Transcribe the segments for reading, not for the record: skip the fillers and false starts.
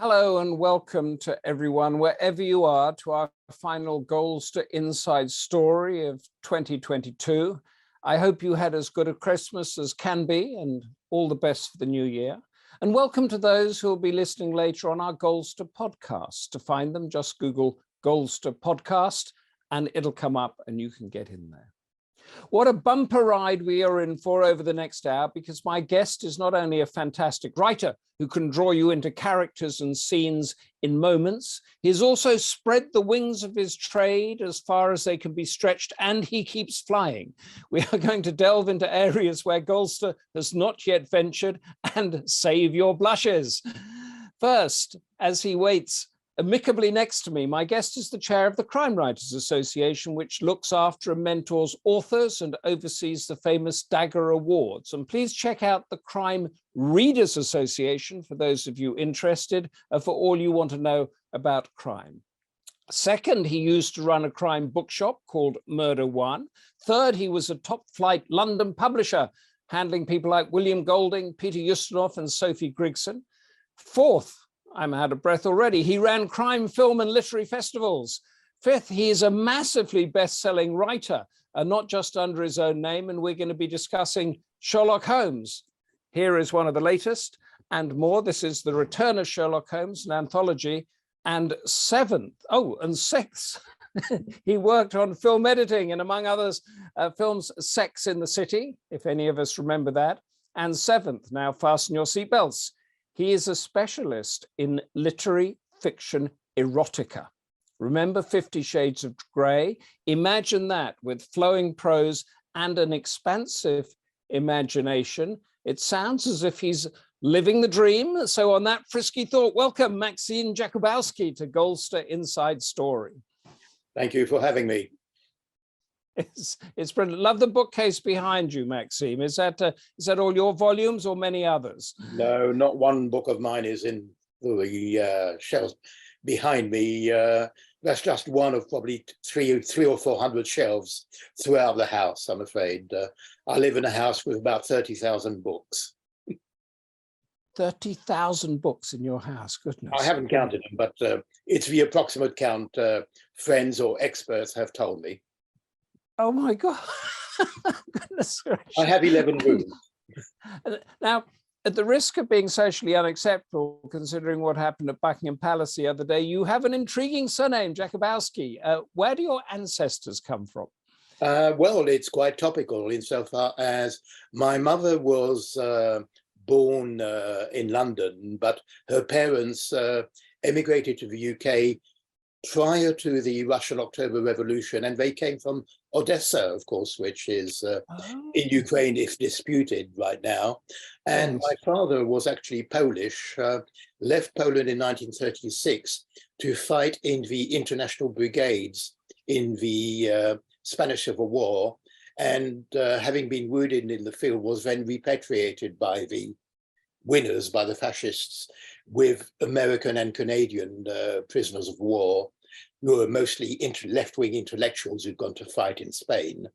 Hello and welcome to everyone, wherever you are, to our final Goldster Inside Story of 2022. I hope you had as good a Christmas as can be and all the best for the new year. And welcome to those who will be listening later on our Goldster podcast. To find them, just Google Goldster podcast and it'll come up and you can get in there. What a bumper ride we are in for over the next hour, because my guest is not only a fantastic writer who can draw you into characters and scenes in moments, he's also spread the wings of his trade as far as they can be stretched, and he keeps flying. We are going to delve into areas where Goldster has not yet ventured and save your blushes. First, as he waits amicably next to me, my guest is the chair of the Crime Writers Association, which looks after and mentors authors and oversees the famous Dagger Awards. And please check out the Crime Readers Association for those of you interested, for all you want to know about crime. Second, he used to run a crime bookshop called Murder One. Third, he was a top-flight London publisher, handling people like William Golding, Peter Ustinov, and Sophie Grigson. Fourth, I'm out of breath already, he ran crime, film, and literary festivals. Fifth, he is a massively best-selling writer, not just under his own name, and we're going to be discussing Sherlock Holmes. Here is one of the latest and more. This is The Return of Sherlock Holmes, an anthology. And sixth, he worked on film editing and, among others, films Sex in the City, if any of us remember that. And seventh, now fasten your seatbelts, he is a specialist in literary fiction erotica. Remember 50 Shades of Grey? Imagine that with flowing prose and an expansive imagination. It sounds as if he's living the dream. So on that frisky thought, welcome Maxim Jakubowski to Goldster Inside Story. Thank you for having me. It's brilliant. Love the bookcase behind you, Maxim. Is that all your volumes or many others? No, not one book of mine is in the shelves behind me. That's just one of probably three or 400 shelves throughout the house, I'm afraid. I live in a house with about 30,000 books. 30,000 books in your house, goodness. I haven't counted them, but it's the approximate count friends or experts have told me. Oh my God. Goodness gracious. I have 11 rooms. Now, at the risk of being socially unacceptable, considering what happened at Buckingham Palace the other day, you have an intriguing surname, Jakubowski. Where do your ancestors come from? Well, it's quite topical insofar as my mother was born in London, but her parents emigrated to the UK prior to the Russian October Revolution, and they came from Odessa, of course, which is in Ukraine, if disputed right now. And my father was actually Polish, left Poland in 1936 to fight in the international brigades in the Spanish Civil War, and having been wounded in the field, was then repatriated by the winners, by the fascists, with American and Canadian prisoners of war, who were mostly left-wing intellectuals who'd gone to fight in Spain,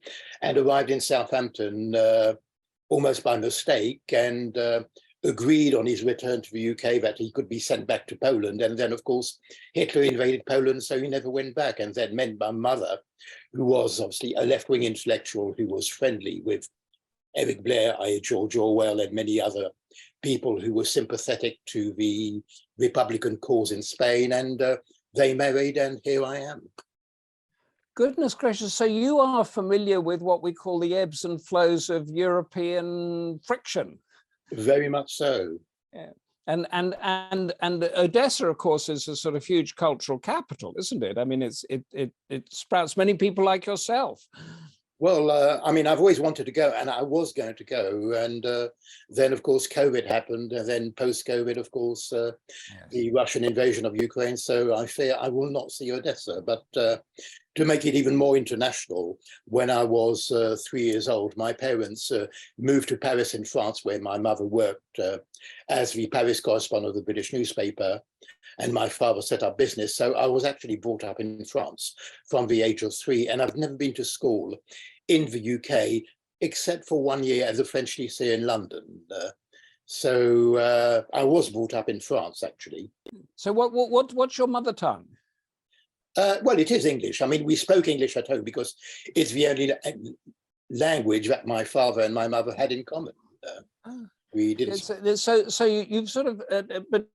and arrived in Southampton almost by mistake, and agreed on his return to the UK that he could be sent back to Poland. And then, of course, Hitler invaded Poland, so he never went back. And that meant my mother, who was obviously a left-wing intellectual who was friendly with Eric Blair, George Orwell, and many other people who were sympathetic to the Republican cause in Spain, and they married, and here I am. Goodness gracious! So you are familiar with what we call the ebbs and flows of European friction. Very much so. Yeah. And Odessa, of course, is a sort of huge cultural capital, isn't it? I mean, it sprouts many people like yourself. Well, I mean, I've always wanted to go, and I was going to go, and then, of course, COVID happened, and then post-COVID, of course, yes, the Russian invasion of Ukraine. So I fear I will not see Odessa. But to make it even more international, when I was 3 years old, my parents moved to Paris in France, where my mother worked as the Paris correspondent of the British newspaper, and my father set up business. So I was actually brought up in France from the age of 3, and I've never been to school in the UK, except for 1 year at the French lycée in London. So I was brought up in France, actually. So what's your mother tongue? Well, it is English. I mean, we spoke English at home because it's the only language that my father and my mother had in common. We didn't. So you've sort of, but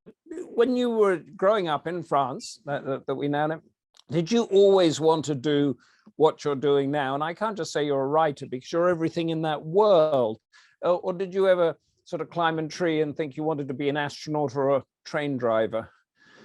when you were growing up in France, that we now know, did you always want to do what you're doing now? And I can't just say you're a writer because you're everything in that world. Or did you ever sort of climb a tree and think you wanted to be an astronaut or a train driver?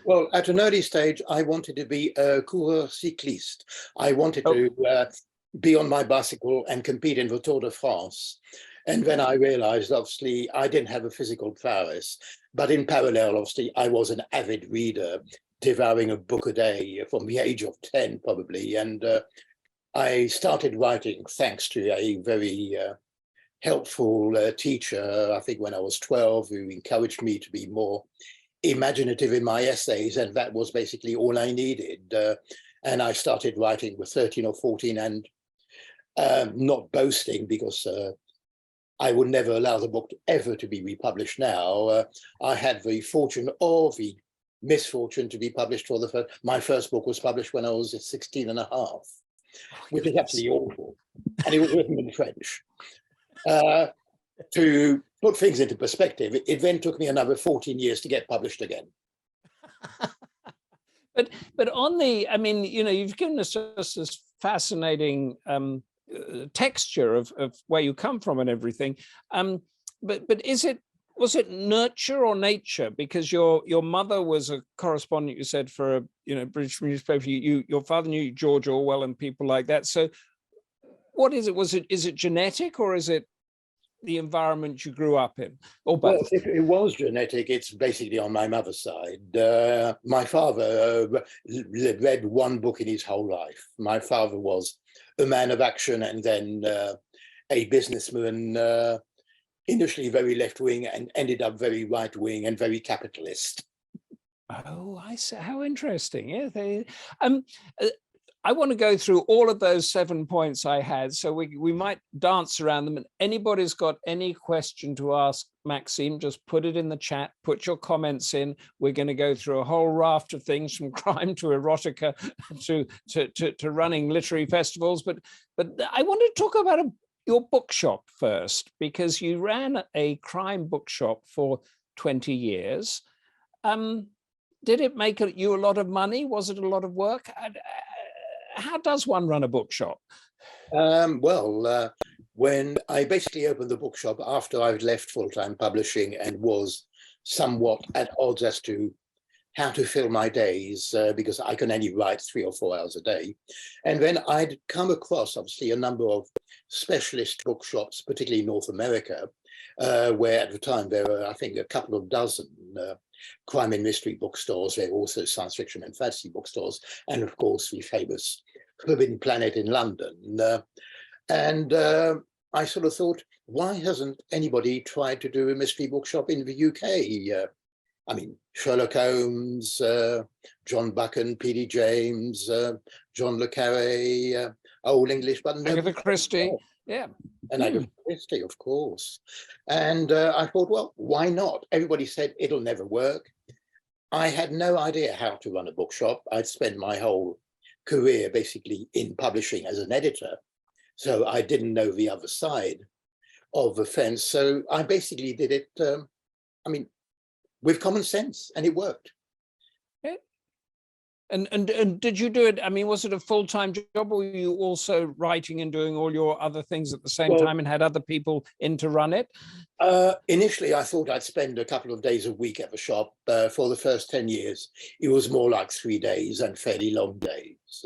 Well, at an early stage, I wanted to be a coureur cycliste. I wanted to be on my bicycle and compete in the Tour de France. And then I realized, obviously, I didn't have a physical prowess. But in parallel, obviously, I was an avid reader, devouring a book a day from the age of 10, probably. And I started writing thanks to a very helpful teacher, I think when I was 12, who encouraged me to be more imaginative in my essays, and that was basically all I needed. And I started writing with 13 or 14, and not boasting, because I would never allow the book ever to be republished now. I had the fortune or the misfortune to be published for the first. My first book was published when I was 16 and a half, which is absolutely awful. And it was written in French. To put things into perspective, it then took me another 14 years to get published again. But on the, I mean, you know, you've given us just this fascinating texture of where you come from and everything. But was it nurture or nature? Because your mother was a correspondent, you said, for a British newspaper. Your father knew George Orwell and people like that. So what is it? Is it genetic, or is it the environment you grew up in, or both? Well, if it was genetic, it's basically on my mother's side. My father read one book in his whole life. My father was a man of action, and then a businessman, initially very left-wing and ended up very right-wing and very capitalist. Oh, I see. How interesting. Yeah, I want to go through all of those 7 points I had, so we might dance around them. And anybody's got any question to ask Maxim, just put it in the chat, put your comments in. We're going to go through a whole raft of things, from crime to erotica to running literary festivals. But I want to talk about your bookshop first, because you ran a crime bookshop for 20 years. Did it make you a lot of money? Was it a lot of work? How does one run a bookshop? When I basically opened the bookshop after I'd left full-time publishing and was somewhat at odds as to how to fill my days, because I can only write 3 or 4 hours a day. And then I'd come across, obviously, a number of specialist bookshops, particularly in North America, where at the time there were, I think, a couple of dozen crime and mystery bookstores. There were also science fiction and fantasy bookstores, and of course the famous Forbidden Planet in London. I sort of thought, why hasn't anybody tried to do a mystery bookshop in the UK? I mean, Sherlock Holmes, John Buchan, P.D. James, John le Carré, Old English, but Agatha Christie, yeah. And Agatha Christie, of course. And I thought, well, why not? Everybody said it'll never work. I had no idea how to run a bookshop. I'd spent my whole career basically in publishing as an editor, so I didn't know the other side of the fence. So I basically did it, with common sense, and it worked. And did you do it? I mean, was it a full-time job, or were you also writing and doing all your other things at the same time and had other people in to run it? Initially, I thought I'd spend a couple of days a week at the shop. For the first 10 years, it was more like 3 days and fairly long days.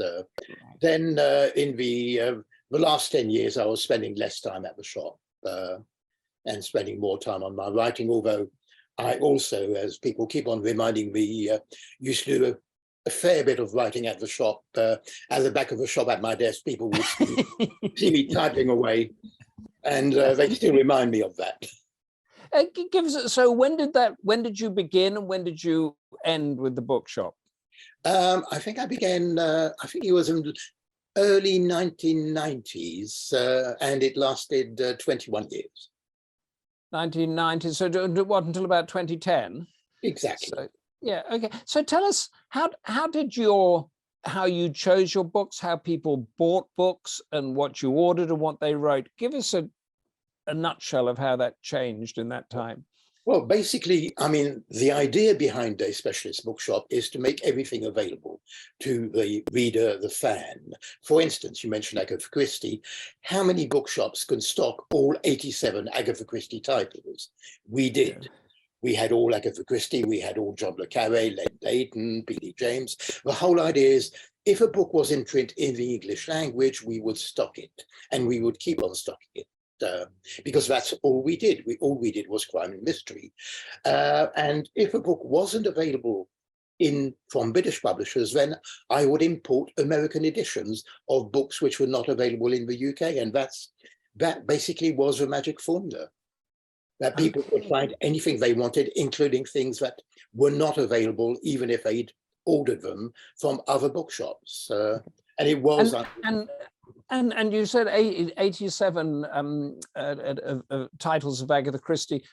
Then in the last 10 years, I was spending less time at the shop and spending more time on my writing, although I also, as people keep on reminding me, used to do a fair bit of writing at the shop. At the back of the shop at my desk, people would see me typing away, and they still remind me of that. So when did you begin and when did you end with the bookshop? I think I began, I think it was in the early 1990s, and it lasted 21 years. 1990. So what, until about 2010? Exactly. So, yeah, okay. So tell us, how you chose your books, how people bought books, and what you ordered and what they wrote. Give us a nutshell of how that changed in that time. Well, basically, I mean, the idea behind a specialist bookshop is to make everything available to the reader, the fan. For instance, you mentioned Agatha Christie. How many bookshops can stock all 87 Agatha Christie titles? We did. Yeah. We had all Agatha Christie, we had all John le Carré, Len Deighton, P.D. James. The whole idea is, if a book was in print in the English language, we would stock it, and we would keep on stocking it. Because that's all we did. All we did was crime and mystery. And if a book wasn't available from British publishers, then I would import American editions of books which were not available in the UK. And that basically was a magic formula, that people could find anything they wanted, including things that were not available, even if they'd ordered them from other bookshops. And it was... And you said 87 titles of Agatha Christie.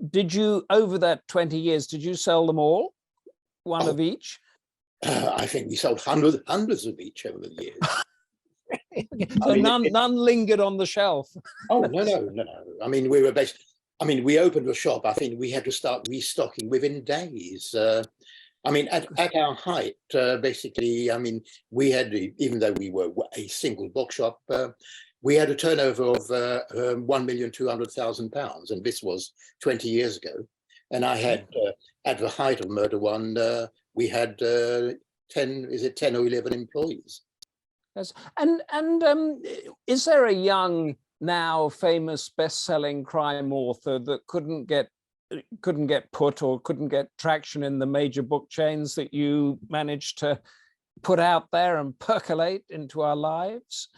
Did you, over that 20 years, did you sell them all? One of each? I think we sold hundreds of each over the years. So none lingered on the shelf. Oh, no. I mean, we opened the shop. I think we had to start restocking within days. I mean, at our height, basically, I mean, we had, even though we were a single bookshop, we had a turnover of £1,200,000, and this was 20 years ago. And I had, at the height of Murder One, we had 10 or 11 employees. Yes. And is there a young, now famous best-selling crime author that couldn't get put or couldn't get traction in the major book chains that you managed to put out there and percolate into our lives?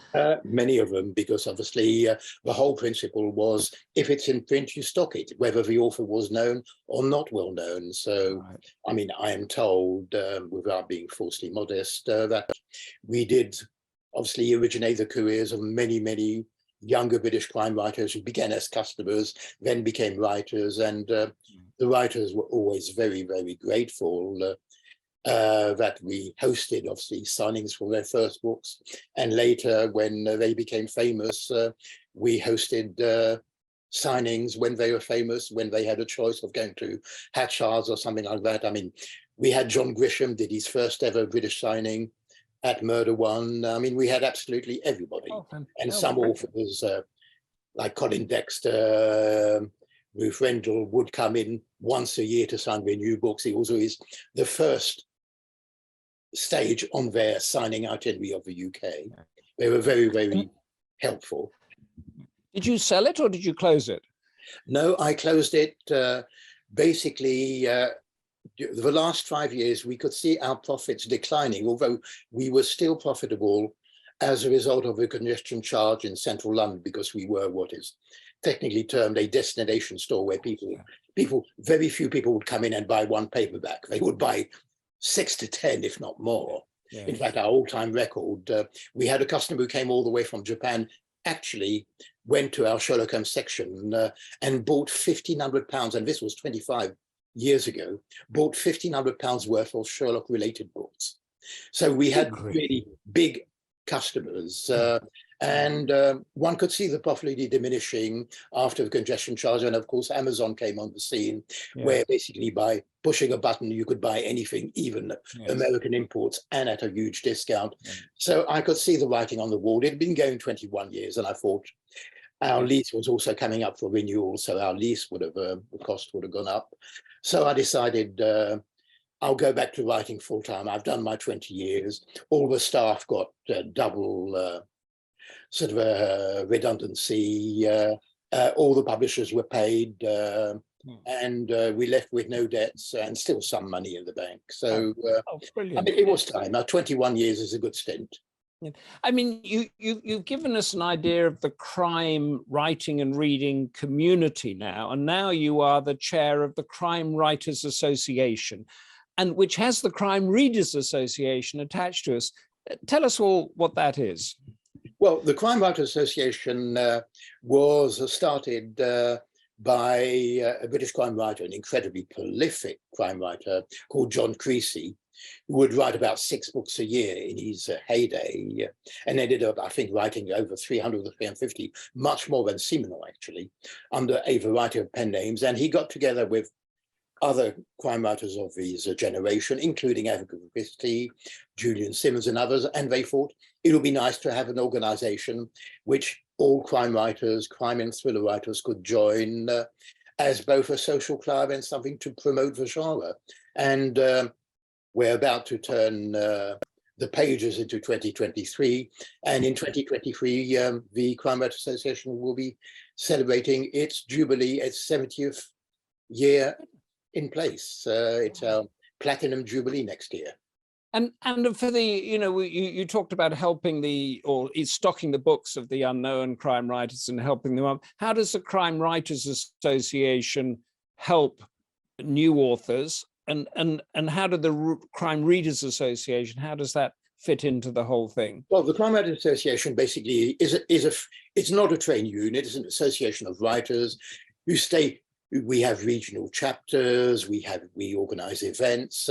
Many of them, because obviously the whole principle was, if it's in print, you stock it, whether the author was known or not well known. So, right. I mean, I am told, without being falsely modest, that we did obviously originate the careers of many younger British crime writers who began as customers, then became writers, and the writers were always very grateful that we hosted, obviously, signings for their first books, and later, when they became famous, we hosted signings when they were famous, when they had a choice of going to Hatchards or something like that. I mean, we had John Grisham did his first ever British signing at Murder One. I mean, we had absolutely everybody. And some authors like Colin Dexter, Ruth Rendell would come in once a year to sign their new books. It also is the first stage on their signing itinerary of the UK. They were very helpful. Did you sell it or did you close it? No, I closed it. Basically, the last 5 years, we could see our profits declining, although we were still profitable as a result of a congestion charge in central London, because we were what is technically termed a destination store, where very few people would come in and buy one paperback. They would buy 6 to 10, if not more. Yeah. In fact, our all-time record, we had a customer who came all the way from Japan, actually went to our Sherlock Holmes section and bought £1,500, and this was 25 years ago, bought £1,500 worth of Sherlock-related books. So we had really big customers, and one could see the profitability diminishing after the congestion charge. And of course, Amazon came on the scene, where basically by pushing a button, you could buy anything, even American imports, and at a huge discount. So I could see the writing on the wall. It had been going 21 years, and I thought our lease was also coming up for renewal, so our lease would have, the cost would have gone up. So I decided I'll go back to writing full time. I've done my 20 years. All the staff got double sort of redundancy. All the publishers were paid, and we left with no debts and still some money in the bank. So I mean, it was time. Now, 21 years is a good stint. I mean, you've given us an idea of the crime writing and reading community now, and now you are the chair of the Crime Writers Association, and which has the Crime Readers Association attached to us. Tell us all what that is. Well, the Crime Writers Association was started by a British crime writer, an incredibly prolific crime writer called John Creasy, who would write about 6 books a year in his heyday, and ended up, I think, writing over 300 or 350, much more than Simonal, actually, under a variety of pen names. And he got together with other crime writers of his generation, including Agatha Christie, Julian Simmons and others, and they thought it would be nice to have an organization which all crime writers, crime and thriller writers could join as both a social club and something to promote the genre. And we're about to turn the pages into 2023. And in 2023, the Crime Writers Association will be celebrating its jubilee, its 70th year in place. It's our platinum jubilee next year. And for the, you talked about helping stocking the books of the unknown crime writers and helping them up. How does the Crime Writers Association help new authors? And how did the Crime Readers Association, how does that fit into the whole thing? Well, the Crime Writers Association basically it's not a trade union, it's an association of writers who stay. We have regional chapters, we organize events,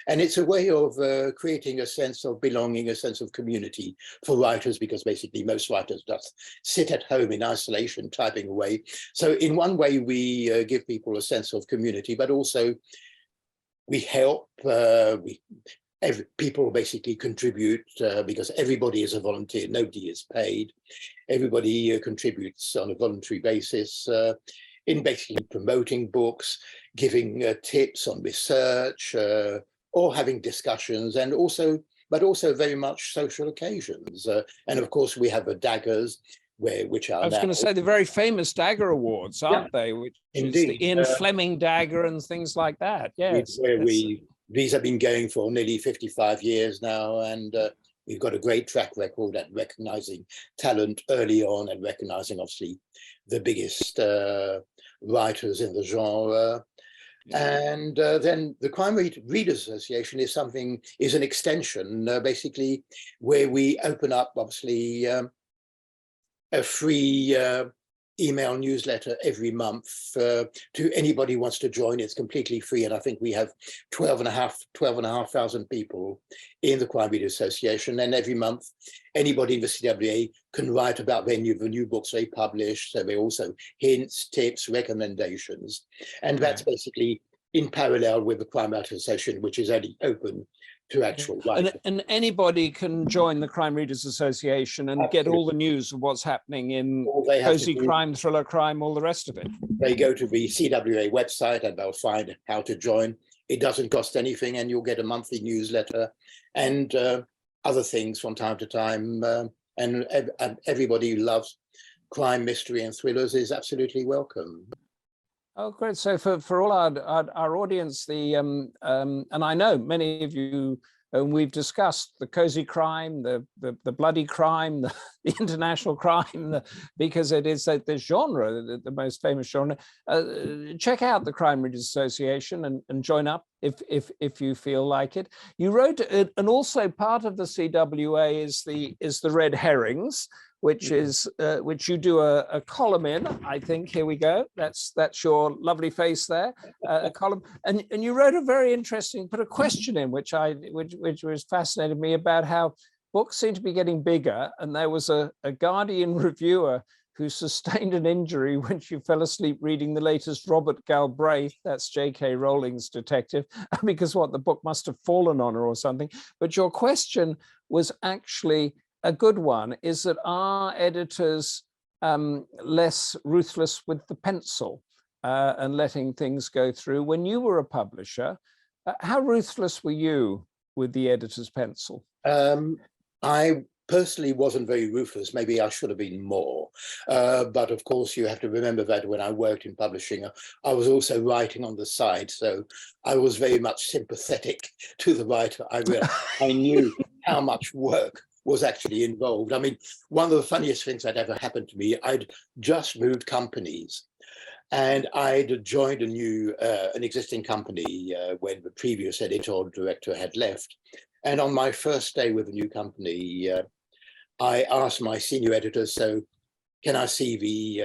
and it's a way of creating a sense of belonging, a sense of community for writers, because basically most writers just sit at home in isolation, typing away. So in one way, we give people a sense of community, but also we help, people basically contribute because everybody is a volunteer, nobody is paid. Everybody contributes on a voluntary basis. In basically promoting books, giving tips on research, or having discussions, and but also very much social occasions. And of course, we have the daggers, which are. I was going to say the very famous Dagger Awards, aren't they? Which indeed, is the Ian Fleming Dagger and things like that. Yes, these have been going for nearly 55 years now, and we've got a great track record at recognizing talent early on and recognizing, obviously, the biggest writers in the genre. And then the Crime Readers Association is an extension, basically, where we open up, obviously, a free email newsletter every month to anybody who wants to join. It's completely free, and I think we have 12,500 people in the Crime Readers Association, and every month anybody in the CWA can write about the new books they publish. So they also hints, tips, recommendations, and that's basically in parallel with the Crime Writers Association, which is only open to actual writers. And anybody can join the Crime Readers Association and get all the news of what's happening in cozy crime, thriller crime, all the rest of it. They go to the CWA website and they'll find how to join. It doesn't cost anything, and you'll get a monthly newsletter and other things from time to time. And everybody who loves crime, mystery and thrillers is absolutely welcome. Oh, great. So for all our audience, and I know many of you, we've discussed the cozy crime, the bloody crime, the international crime, because it is the genre, the most famous genre. Check out the Crime Readers Association and join up if you feel like it. You wrote, and also part of the CWA is the Red Herrings, which you do a column in. I think, here we go. That's your lovely face there, a column. And you wrote a very interesting, put a question in, which was fascinated me, about how books seem to be getting bigger. And there was a Guardian reviewer who sustained an injury when she fell asleep reading the latest Robert Galbraith, that's J.K. Rowling's detective, because the book must have fallen on her or something. But your question was actually a good one. Is that, are editors less ruthless with the pencil and letting things go through? When you were a publisher, how ruthless were you with the editor's pencil? I personally wasn't very ruthless. Maybe I should have been more. But of course, you have to remember that when I worked in publishing, I was also writing on the side. So I was very much sympathetic to the writer. I knew how much work was actually involved. I mean, one of the funniest things that ever happened to me, I'd just moved companies, and I'd joined an existing company when the previous editorial director had left. And on my first day with the new company, I asked my senior editor, so can I see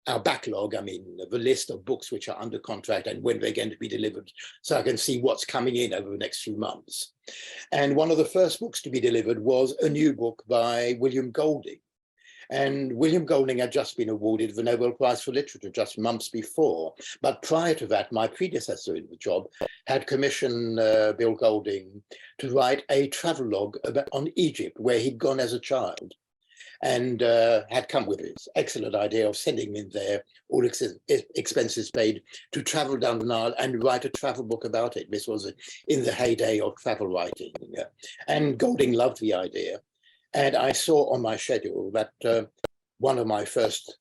our backlog, I mean, the list of books which are under contract and when they're going to be delivered, so I can see what's coming in over the next few months. And one of the first books to be delivered was a new book by William Golding. And William Golding had just been awarded the Nobel Prize for Literature just months before. But prior to that, my predecessor in the job had commissioned Bill Golding to write a travelogue on Egypt, where he'd gone as a child, and had come with his excellent idea of sending him there, all expenses paid, to travel down the Nile and write a travel book about it. This was in the heyday of travel writing. And Golding loved the idea. And I saw on my schedule that one of my first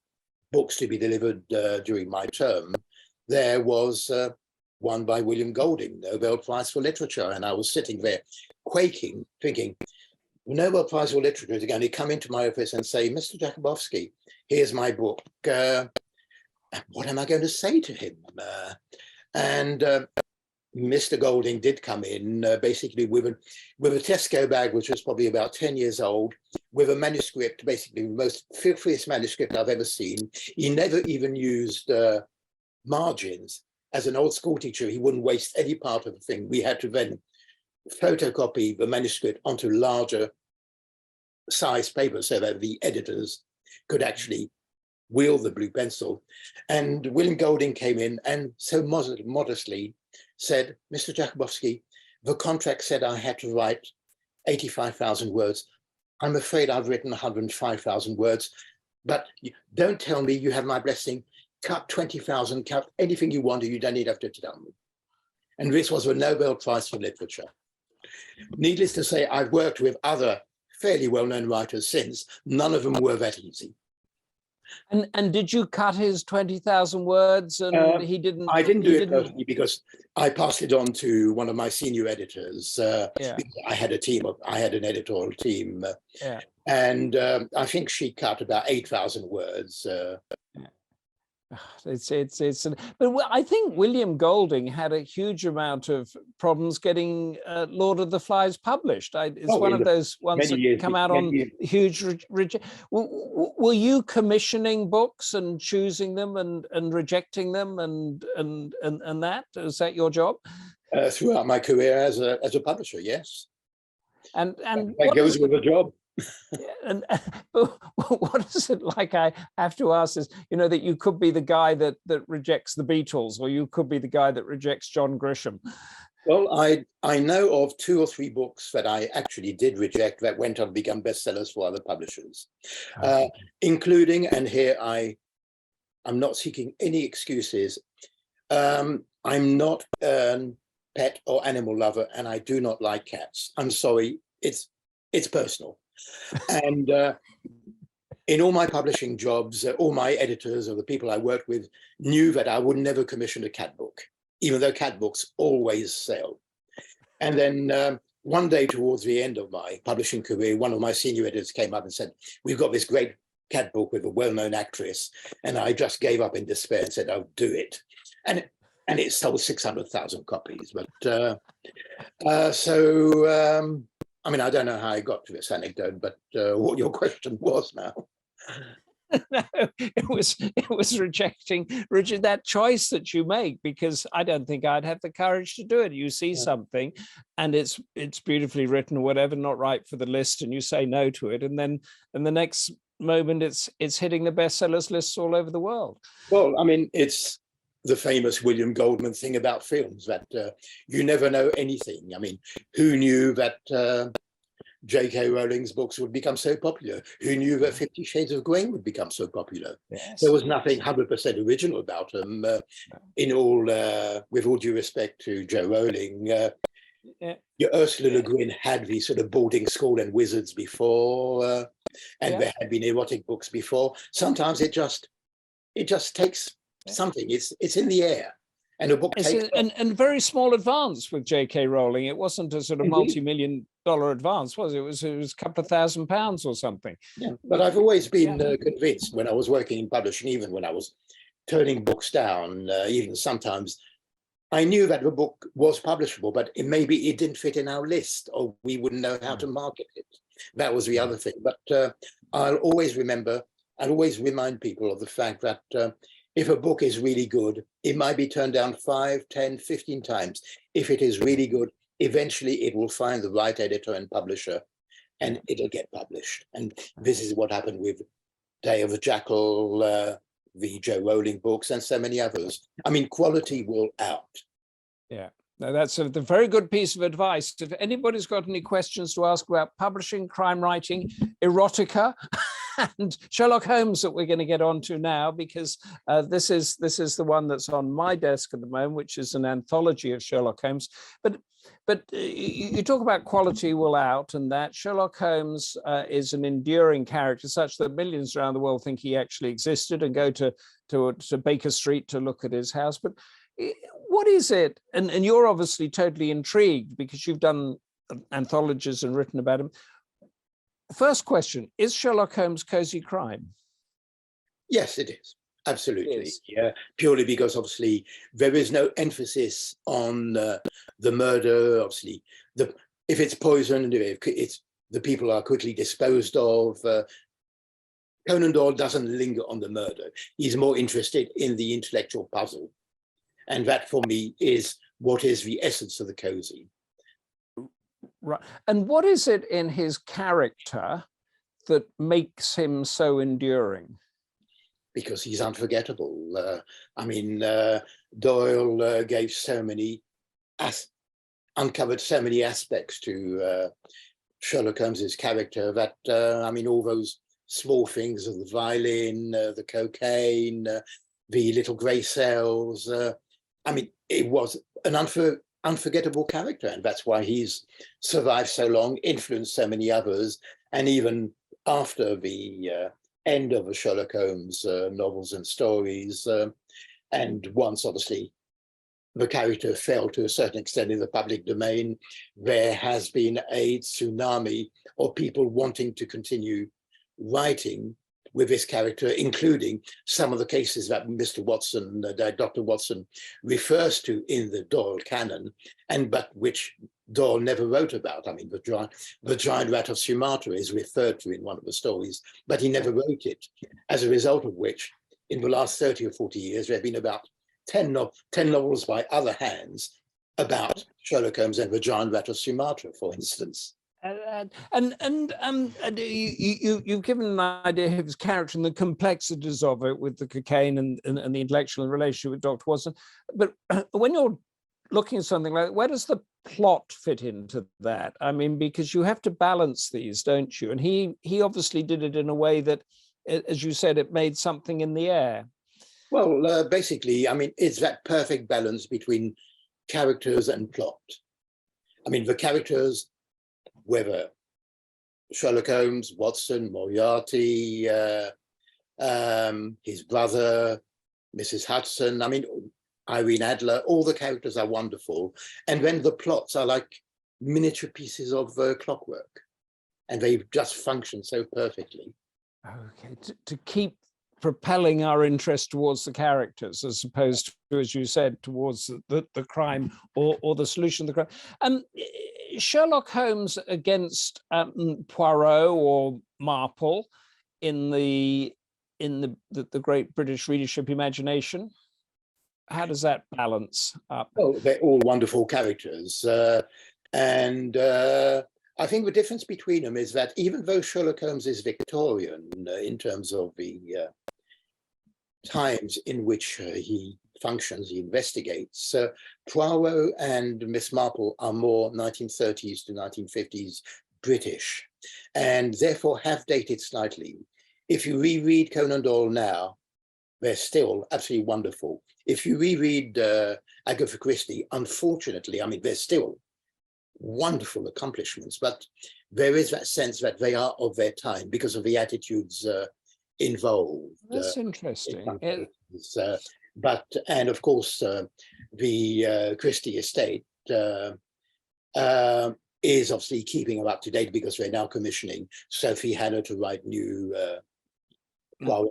books to be delivered during my term, there was one by William Golding, Nobel Prize for Literature. And I was sitting there quaking, thinking, the Nobel Prize for Literature is going to come into my office and say, Mr. Jakubowski, here's my book. What am I going to say to him? Mr. Golding did come in basically with a Tesco bag, which was probably about 10 years old, with a manuscript, basically the most filthiest manuscript I've ever seen. He never even used margins. As an old school teacher, he wouldn't waste any part of the thing. We had to then photocopy the manuscript onto larger size paper so that the editors could actually wield the blue pencil. And William Golding came in and so modestly said, Mr. Jakubowski, the contract said I had to write 85,000 words. I'm afraid I've written 105,000 words, but don't tell me you have my blessing. Cut 20,000, cut anything you want, you don't need to tell me. And this was the Nobel Prize for Literature. Needless to say, I've worked with other fairly well-known writers since. None of them were that easy. And did you cut his 20,000 words and he didn't? I didn't do it personally because I passed it on to one of my senior editors. I had a team I had an editorial team. And I think she cut about 8,000 words. But I think William Golding had a huge amount of problems getting Lord of the Flies published. It's one of those ones that come out on huge. Were you commissioning books and choosing them and rejecting them and that? Is that your job? Throughout my career as a publisher, yes. And that goes with the job. And what is it like? I have to ask is, that you could be the guy that rejects the Beatles, or you could be the guy that rejects John Grisham. Well, I know of 2 or 3 books that I actually did reject that went on to become bestsellers for other publishers, including, and here I'm not seeking any excuses. I'm not a pet or animal lover, and I do not like cats. I'm sorry, it's personal. And in all my publishing jobs, all my editors or the people I worked with knew that I would never commission a cat book, even though cat books always sell. And then one day towards the end of my publishing career, one of my senior editors came up and said, we've got this great cat book with a well-known actress. And I just gave up in despair and said, I'll do it. And it sold 600,000 copies. But I mean, I don't know how I got to this anecdote, but what your question was now. No, it was rejecting that choice that you make, because I don't think I'd have the courage to do it. You see something and it's beautifully written or whatever, not right for the list, and you say no to it, and then the next moment it's hitting the bestsellers lists all over the world. Well, I mean, it's the famous William Goldman thing about films, that you never know anything. I mean, who knew that J.K. Rowling's books would become so popular? Who knew that 50 Shades of Grey would become so popular? Yes. There was nothing 100% original about them. In all, with all due respect to Jo Rowling, your Ursula Le Guin had the sort of boarding school and wizards before, and there had been erotic books before. Sometimes it just takes something. It's in the air. And a book takes and very small advance with J.K. Rowling. It wasn't a sort of multi-million-dollar advance, was it? It was a couple of £1,000 or something. Yeah, but I've always been convinced when I was working in publishing, even when I was turning books down, even sometimes, I knew that the book was publishable, but maybe it didn't fit in our list, or we wouldn't know how to market it. That was the other thing. But I'll always remember I always remind people of the fact that if a book is really good, it might be turned down 5, 10, 15 times. If it is really good, eventually it will find the right editor and publisher, and it'll get published. And this is what happened with Day of the Jackal, the Joe Rowling books, and so many others. I mean, quality will out. Yeah, no, that's a very good piece of advice. If anybody's got any questions to ask about publishing, crime writing, erotica, and Sherlock Holmes that we're going to get onto now, because this is the one that's on my desk at the moment, which is an anthology of Sherlock Holmes. But you talk about quality will out, and that Sherlock Holmes is an enduring character, such that millions around the world think he actually existed and go to Baker Street to look at his house. But what is it? And you're obviously totally intrigued because you've done anthologies and written about him. First question, is Sherlock Holmes cozy crime? Yes, it is. Absolutely. Yeah, purely because obviously there is no emphasis on the murder. Obviously, if it's poisoned, if it's the people are quickly disposed of. Conan Doyle doesn't linger on the murder. He's more interested in the intellectual puzzle. And that for me is what is the essence of the cozy. Right. And what is it in his character that makes him so enduring? Because he's unforgettable. Doyle gave so many, uncovered so many aspects to Sherlock Holmes's character that, all those small things of the violin, the cocaine, the little grey cells, it was an unforgettable character, and that's why he's survived so long, influenced so many others, and even after the end of the Sherlock Holmes novels and stories, and once obviously the character fell to a certain extent in the public domain, there has been a tsunami of people wanting to continue writing with this character, including some of the cases that Mr. Watson, Dr. Watson, refers to in the Doyle canon, but which Doyle never wrote about. The giant rat of Sumatra is referred to in one of the stories, but he never wrote it. As a result of which, in the last 30 or 40 years, there have been about 10 novels by other hands about Sherlock Holmes and the giant rat of Sumatra, for instance. You've given an idea of his character and the complexities of it with the cocaine and the intellectual relationship with Dr. Watson. But when you're looking at something like that, where does the plot fit into that? Because you have to balance these, don't you? And he obviously did it in a way that, as you said, it made something in the air. Well, basically, it's that perfect balance between characters and plot. The characters, whether Sherlock Holmes, Watson, Moriarty, his brother, Mrs. Hudson, Irene Adler, all the characters are wonderful. And then the plots are like miniature pieces of clockwork, and they just function so perfectly. Okay, to keep propelling our interest towards the characters as opposed to, as you said, towards the crime or the solution of the crime. Sherlock Holmes against Poirot or Marple in the great British readership imagination. How does that balance up? Well, they're all wonderful characters. I think the difference between them is that even though Sherlock Holmes is Victorian in terms of the times in which he functions, he investigates, Poirot and Miss Marple are more 1930s to 1950s British, and therefore have dated slightly. If you reread Conan Doyle now, they're still absolutely wonderful. If you reread Agatha Christie, unfortunately, they're still wonderful accomplishments, but there is that sense that they are of their time because of the attitudes involved. That's interesting. And of course, the Christie estate is obviously keeping them up to date because they're now commissioning Sophie Hannah to write new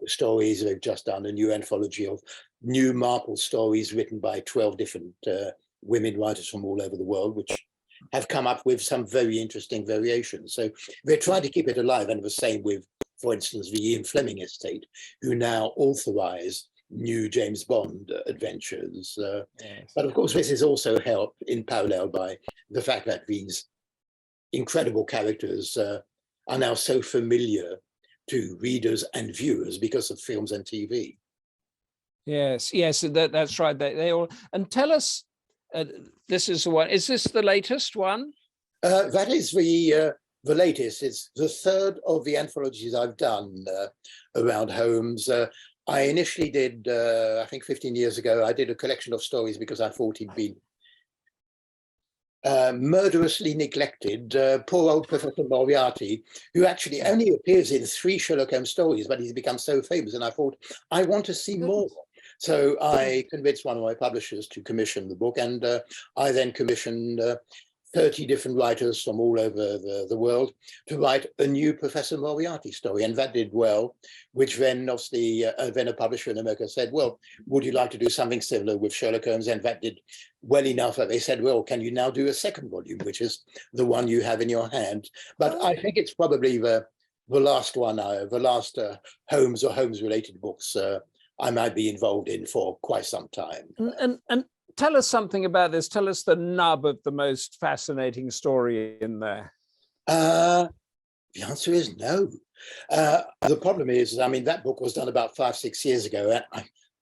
stories. They've just done a new anthology of new Marple stories written by 12 different women writers from all over the world, which have come up with some very interesting variations. So they're trying to keep it alive, and the same with for instance, the Ian Fleming estate, who now authorize new James Bond adventures. Yes. But of course, this is also helped in parallel by the fact that these incredible characters are now so familiar to readers and viewers because of films and TV. Yes, yes, that's right. They all, and tell us, this is the one. Is this the latest one? That is the latest. It's the third of the anthologies I've done around Holmes. I initially did, I think 15 years ago, I did a collection of stories because I thought he'd been murderously neglected. Poor old Professor Moriarty, who actually only appears in 3 Sherlock Holmes stories, but he's become so famous. And I thought, I want to see more. So I convinced one of my publishers to commission the book, and I then commissioned 30 different writers from all over the world to write a new Professor Moriarty story, and that did well, which then obviously, then a publisher in America said, well, would you like to do something similar with Sherlock Holmes? And that did well enough that they said, well, can you now do a second volume, which is the one you have in your hand? But I think it's probably the last one, the last Holmes or Holmes-related books I might be involved in for quite some time. And tell us something about this. Tell us the nub of the most fascinating story in there. The answer is no. The problem is, I mean, that book was done about 5-6 years ago.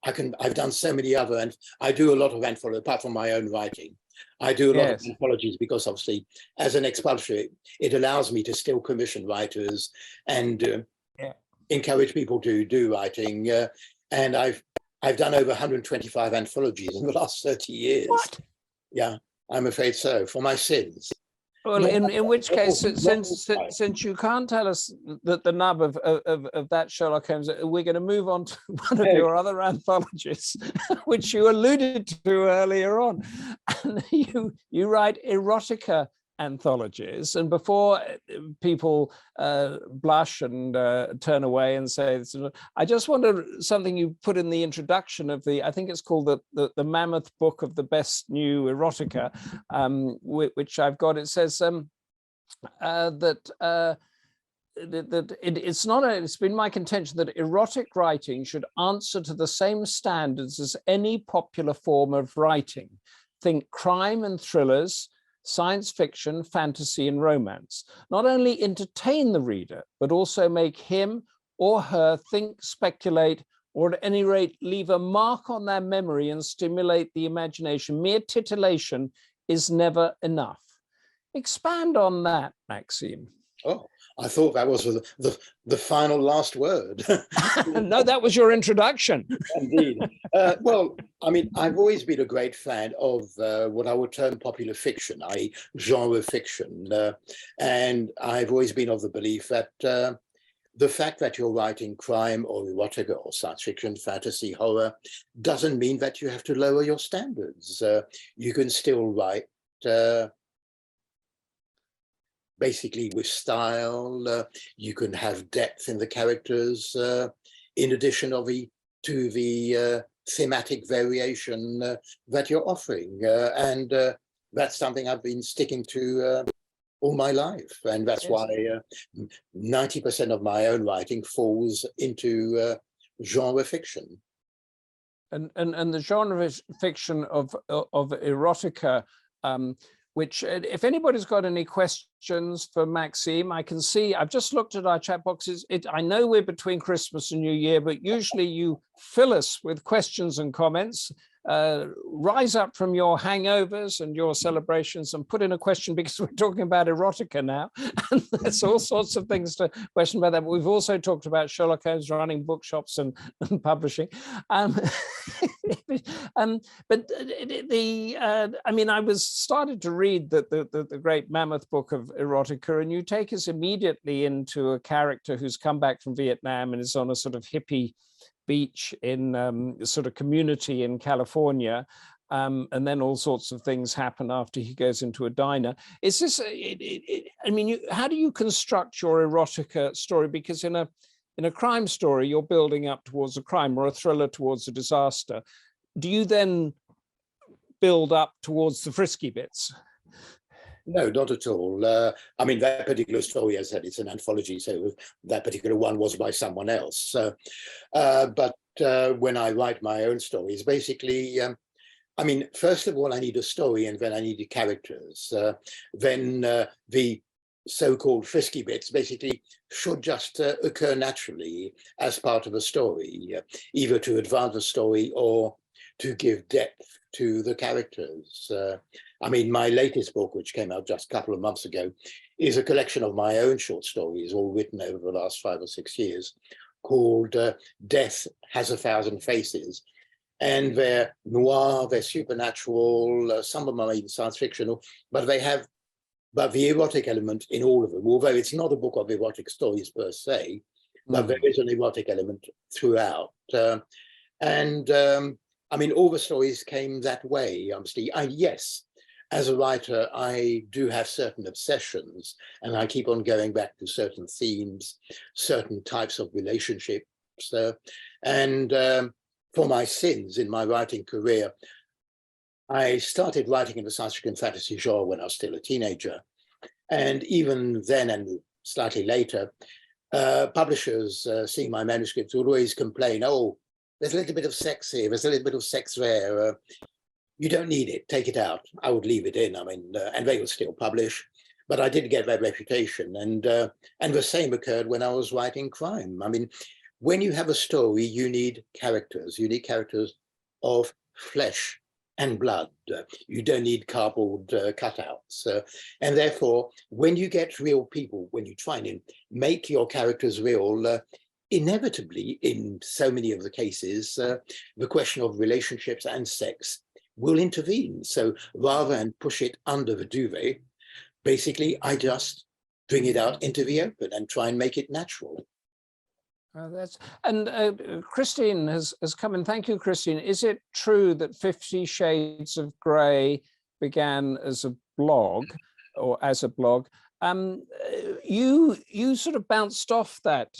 And I've done so many other, and I do a lot of anthologies, apart from my own writing. I do a lot of anthologies because obviously, as an ex-publisher, it allows me to still commission writers and encourage people to do writing. And I've done over 125 anthologies in the last 30 years. What? Yeah, I'm afraid so, for my sins. Well, in which case, since you can't tell us the nub of that Sherlock Holmes, we're going to move on to one of your other anthologies, which you alluded to earlier on. And you write erotica anthologies, and before people blush and turn away and say, I just wonder something you put in the introduction of I think it's called the Mammoth Book of the Best New Erotica, which I've got. It says that it's been my contention that erotic writing should answer to the same standards as any popular form of writing. Think crime and thrillers, science fiction, fantasy, and romance. Not only entertain the reader, but also make him or her think, speculate, or at any rate leave a mark on their memory and stimulate the imagination. Mere titillation is never enough. Expand on that, Maxim. Oh, I thought that was the final last word. No, that was your introduction. Indeed. Well, I mean, I've always been a great fan of what I would term popular fiction, i.e. genre fiction. And I've always been of the belief that the fact that you're writing crime or erotica or science fiction, fantasy, horror, doesn't mean that you have to lower your standards. You can still write basically with style. You can have depth in the characters, in addition to the thematic variation that you're offering. And that's something I've been sticking to all my life. And that's why 90% of my own writing falls into genre fiction. And the genre fiction of erotica, which if anybody's got any questions for Maxim, I can see, I've just looked at our chat boxes. I know we're between Christmas and New Year, but usually you fill us with questions and comments. Rise up from your hangovers and your celebrations and put in a question, because we're talking about erotica now. And there's all sorts of things to question about that. But we've also talked about Sherlock Holmes running bookshops and publishing. But I mean, I started to read the great Mammoth Book of Erotica, and you take us immediately into a character who's come back from Vietnam and is on a sort of hippie beach in sort of community in California, and then all sorts of things happen after he goes into a diner. Is this? I mean, how do you construct your erotica story? Because in a crime story, you're building up towards a crime, or a thriller towards a disaster. Do you then build up towards the frisky bits? No, not at all. I mean, that particular story, as I said, it's an anthology, so that particular one was by someone else. But when I write my own stories, basically, I mean, first of all, I need a story, and then I need the characters. Then the so-called frisky bits basically should just occur naturally as part of a story, either to advance the story or to give depth to the characters. I mean, my latest book, which came out just a couple of months ago, is a collection of my own short stories, all written over the last 5 or 6 years, called Death Has a Thousand Faces. And they're noir, they're supernatural, some of them are even science fictional, but they have the erotic element in all of them, although it's not a book of erotic stories per se, but there is an erotic element throughout. I mean, all the stories came that way, obviously. Yes, as a writer, I do have certain obsessions, and I keep on going back to certain themes, certain types of relationships. For my sins in my writing career, I started writing in the science fiction fantasy genre when I was still a teenager. And even then, and slightly later, publishers seeing my manuscripts would always complain, oh, there's a little bit of sex here, there's a little bit of sex there. You don't need it, take it out. I would leave it in, I mean, and they would still publish. But I did get that reputation. And the same occurred when I was writing crime. I mean, when you have a story, you need characters. You need characters of flesh and blood. You don't need cardboard cutouts. And therefore, when you get real people, when you try and make your characters real, inevitably, in so many of the cases, the question of relationships and sex will intervene. So rather than push it under the duvet, basically, I just bring it out into the open and try and make it natural. Christine has come in. Thank you, Christine. Is it true that 50 Shades of Grey began as a blog, or as a blog? You sort of bounced off that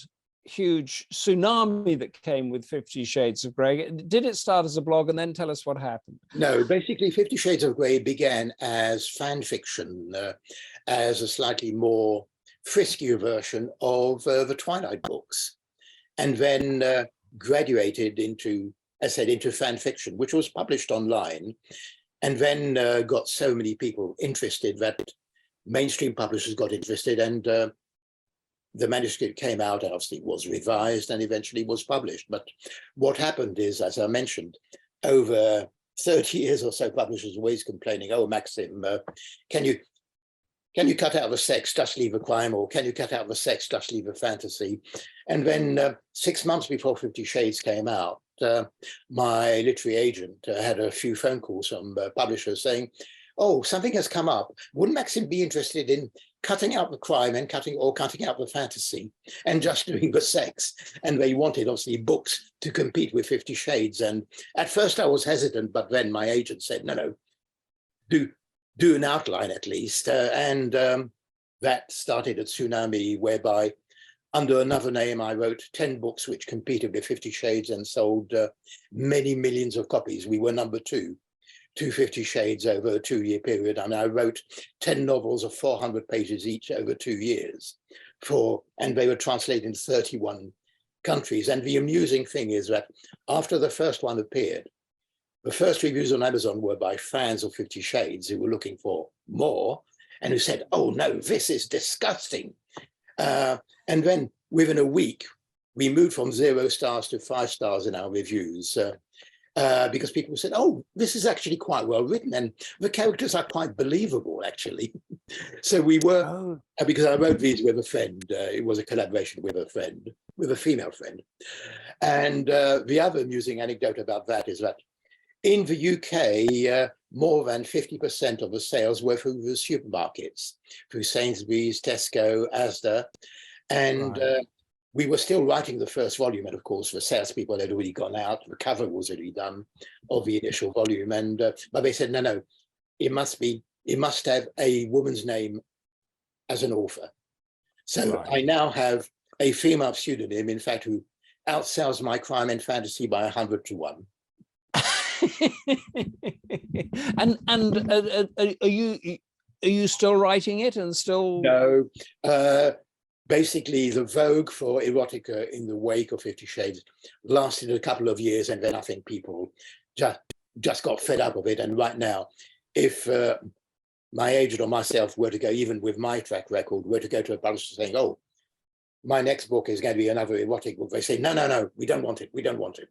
huge tsunami that came with 50 Shades of Grey. Did it start as a blog, and then tell us what happened? No, basically 50 Shades of Grey began as fan fiction, as a slightly more friskier version of the Twilight books, and then graduated into, as I said, into fan fiction, which was published online, and then got so many people interested that mainstream publishers got interested, and the manuscript came out, obviously was revised, and eventually was published. But what happened is, as I mentioned, over 30 years or so, publishers were always complaining, oh, Maxim, can you cut out the sex, just leave the crime, or can you cut out the sex, just leave the fantasy? And then 6 months before 50 Shades came out, my literary agent had a few phone calls from publishers saying, oh, something has come up. Wouldn't Maxim be interested in cutting out the crime and cutting out the fantasy and just doing the sex? And they wanted, obviously, books to compete with 50 Shades. And at first I was hesitant, but then my agent said, no, do an outline at least. That started a tsunami whereby, under another name, I wrote 10 books which competed with 50 Shades and sold many millions of copies. We were number 2 to 50 Shades over a 2-year period. And I wrote 10 novels of 400 pages each over 2 years, and they were translated in 31 countries. And the amusing thing is that after the first one appeared, the first reviews on Amazon were by fans of 50 Shades who were looking for more and who said, oh no, this is disgusting. And then within a week, we moved from 0 stars to 5 stars in our reviews because people said, oh, this is actually quite well written and the characters are quite believable, actually. So we were, because I wrote these with a friend, it was a collaboration with a friend, with a female friend. And the other amusing anecdote about that is that in the UK, more than 50% of the sales were through the supermarkets, through Sainsbury's, Tesco, Asda. And we were still writing the first volume. And of course, the salespeople had already gone out. The cover was already done of the initial volume. And but they said, no, it must have a woman's name as an author. So I now have a female pseudonym, in fact, who outsells my crime and fantasy by 100 to 1. are you still writing it and still? No. Basically, the vogue for erotica in the wake of 50 Shades lasted a couple of years, and then I think people just got fed up of it. And right now, if my agent or myself were to go, even with my track record, were to go to a publisher saying, oh, my next book is going to be another erotic book, they say, no, no, no, we don't want it. We don't want it.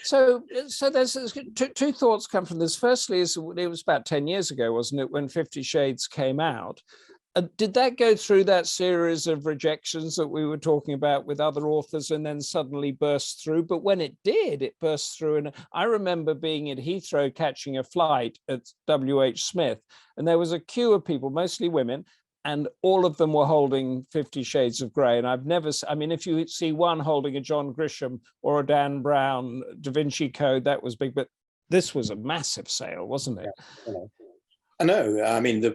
So there's two thoughts come from this. Firstly, is it was about 10 years ago, wasn't it, when 50 Shades came out? Did that go through that series of rejections that we were talking about with other authors and then suddenly burst through? But when it did, it burst through. And I remember being at Heathrow catching a flight at W.H. Smith, and there was a queue of people, mostly women, and all of them were holding 50 Shades of Grey. And I've never, I mean, if you see one holding a John Grisham or a Dan Brown Da Vinci Code, that was big, but this was a massive sale, wasn't it? Yeah, I know. I mean,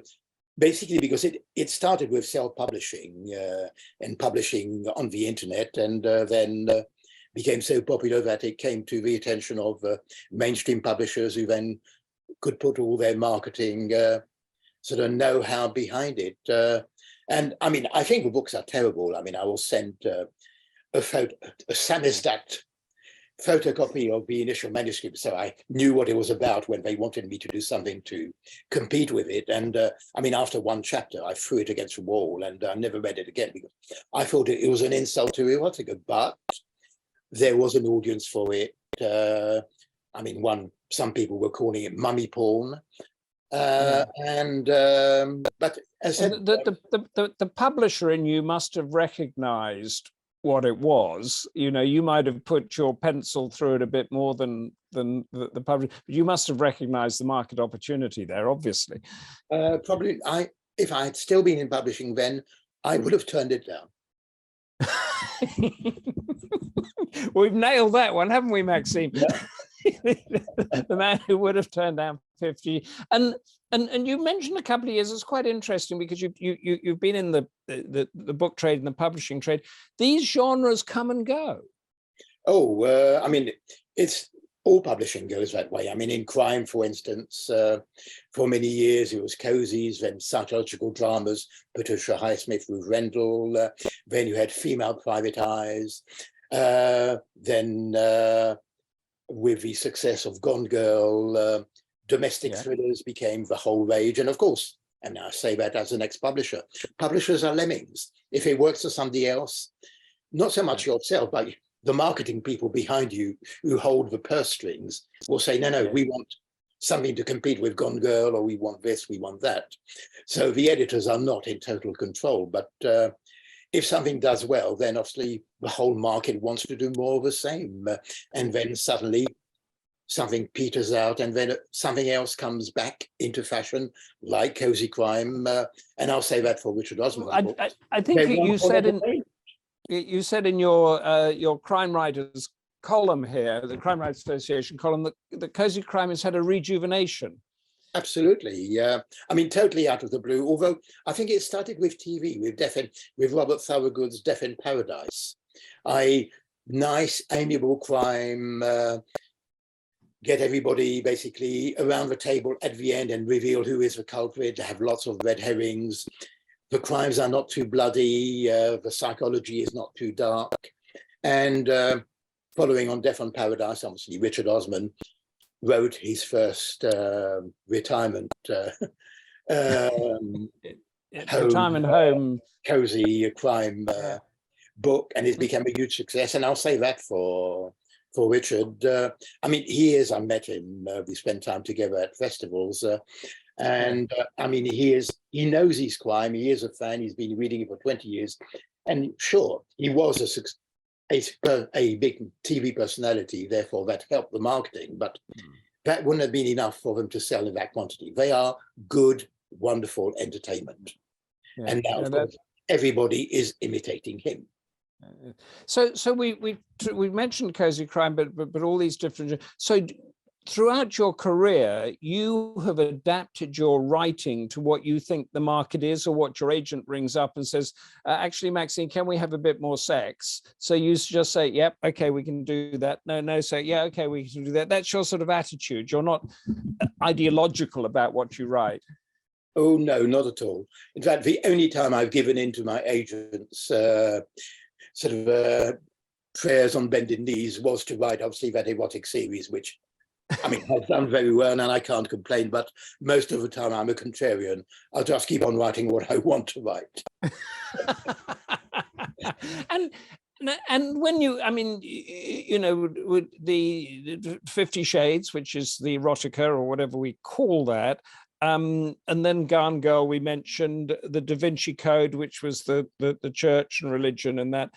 basically because it started with self-publishing and publishing on the internet, and then became so popular that it came to the attention of mainstream publishers who then could put all their marketing sort of know-how behind it. And I mean, I think the books are terrible. I mean, I will send a samizdat photocopy of the initial manuscript, so I knew what it was about when they wanted me to do something to compete with it. And I mean, after one chapter, I threw it against the wall, and I never read it again because I thought it was an insult to erotica. But there was an audience for it. I mean, some people were calling it mummy porn. But as I said, the publisher in you must have recognized what it was. You know, you might have put your pencil through it a bit more than the publisher, but you must have recognized the market opportunity there, obviously. Probably, if I had still been in publishing then, I would have turned it down. We've nailed that one, haven't we, Maxim? Yeah. The man who would have turned down 50. And you mentioned a couple of years. It's quite interesting because you've been in the book trade and the publishing trade. These genres come and go. Oh, I mean, it's all publishing goes that way. I mean, in crime, for instance, for many years it was cozies, then psychological dramas, Patricia Highsmith with Rendell, then you had female private eyes, then with the success of Gone Girl, domestic thrillers became the whole rage. And of course, and I say that as an ex-publisher, publishers are lemmings. If it works for somebody else, not so much yourself, but the marketing people behind you who hold the purse strings will say, no, we want something to compete with Gone Girl, or we want this, we want that. So the editors are not in total control, but if something does well, then obviously the whole market wants to do more of the same. And then suddenly something peters out, and then something else comes back into fashion, like cozy crime. And I'll say that for Richard Osman. I think you said in your crime writers column here, the Crime Writers Association column, that the cozy crime has had a rejuvenation. Absolutely. I mean, totally out of the blue, although I think it started with TV, with Robert Thorogood's Death in Paradise. Nice, amiable crime, get everybody basically around the table at the end and reveal who is the culprit, have lots of red herrings. The crimes are not too bloody, the psychology is not too dark. And following on Death in Paradise, obviously, Richard Osman wrote his first retirement home cozy crime book, and it became a huge success. And I'll say that for Richard. I mean, I met him. We spent time together at festivals, and I mean, he knows his crime. He is a fan. He's been reading it for 20 years, and sure, he was a big TV personality, therefore that helped the marketing, but that wouldn't have been enough for them to sell in that quantity. They are good, wonderful entertainment. And now, of course, everybody is imitating him. So we mentioned cozy crime, but all these different. So throughout your career, you have adapted your writing to what you think the market is, or what your agent rings up and says, actually, Maxine, can we have a bit more sex? So you just say, yep, okay, we can do that. No, so yeah, okay, we can do that. That's your sort of attitude. You're not ideological about what you write. Oh, no, not at all. In fact, the only time I've given in to my agent's prayers on bended knees was to write, obviously, that erotic series, which, I mean, has done very well, and I can't complain, but most of the time I'm a contrarian. I'll just keep on writing what I want to write. And when you, I mean, you know, with the 50 Shades, which is the erotica or whatever we call that, and then Gone Girl, we mentioned the Da Vinci Code, which was the church and religion, and that